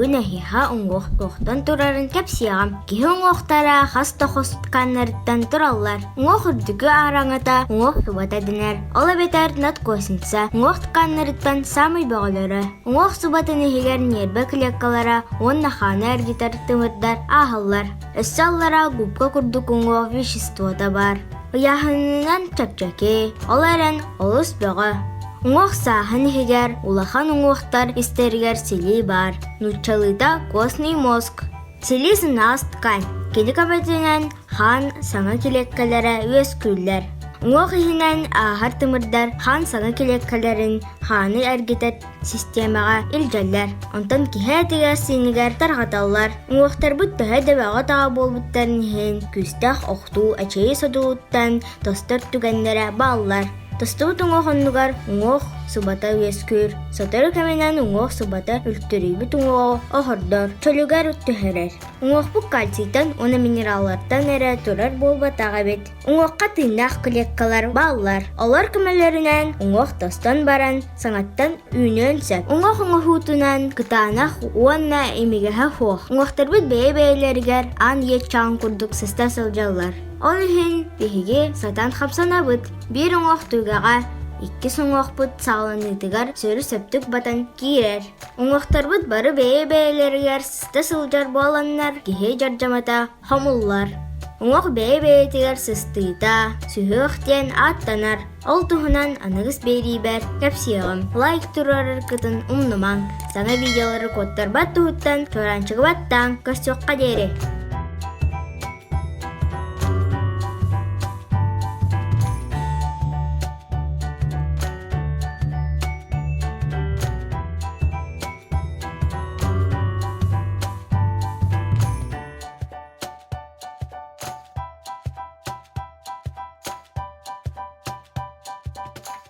бүгүн ахиха уңуох туохтан турарын кэпсиягам. Киһи уңуохтара хас тохостуканнарыттан тураллар. Уңуох үрдүгү араңата уңуох субата динер. Ола бетер нат косинца уңуох тканнарыттан самый бөҕөлөрө. Уңуох субатын ихигер нербе клеккалара онна хана эргитер тымырдар ахаллар. Өссаллара губка курдук уңуох веществота бар. Уяханынан чакчаки, оларен олус бөҕө. Уңуох саахан ихигер улахан уңуохтар истергер сили бар. Нучалыта костный мозг. Сили сынаас ткань. Кили кабатинен хан саңа килеккалара үөскүллер. Уңуох ихинен аахар тымырдар хан саңа килеккаларын ханы эргитет системага илжаллар. Онтан киһэ тигер синигер таргаталлар. Уңуохтар бут төһө дэбэҕэ таа буолбуттарын иһин күстэх охтуу ачайы содууттан тостор түгэннэре бааллар. Тостуут уңуох оннугар уңуох субата үөскүр. Сотору кэменэн уңуох субата үлтүрүүбүт уңуох охордор. Чөлүгар үттүһэрэр. Уңуохпук кальцитан уна минераллардан эре турар буолбатаҕа бит. Уңуохка тыыннаах клеккалар бааллар. Олар көмөлөрүнэн уңуох тостон баран саҥаттан үүнөн сөп. Уңуох уҥуохуутунан кытаанах уонна эмигэһэ хуох. Уңуохтарбыт бэйэ-бэйэлэригэр аан иэччаҕын курдук сыста сылдьаллар. Ол иһин биһиги сатан хапсанабыт. Биир уңуох туйгаҕа иккис уңуохпут саҕаланыытыгар сөрү сөптүк батан киирэр. Уңуохтарбыт бары бэйэ-бэйэлэригэр сыста сылдьар буоланнар киһи дьардьамата хомуллар. Уңуох бэйэ-бэйэтигэр сыстыыта, сүһүөх диэн ааттанар. Ол туһунан аныгыс бэйриибэр кэпсиэҕим. Лайк турарар кытын умнумаң. Саҥа видеолары коттарбат туһуттан чоранчыгыбаттаң көстүөхха диэри.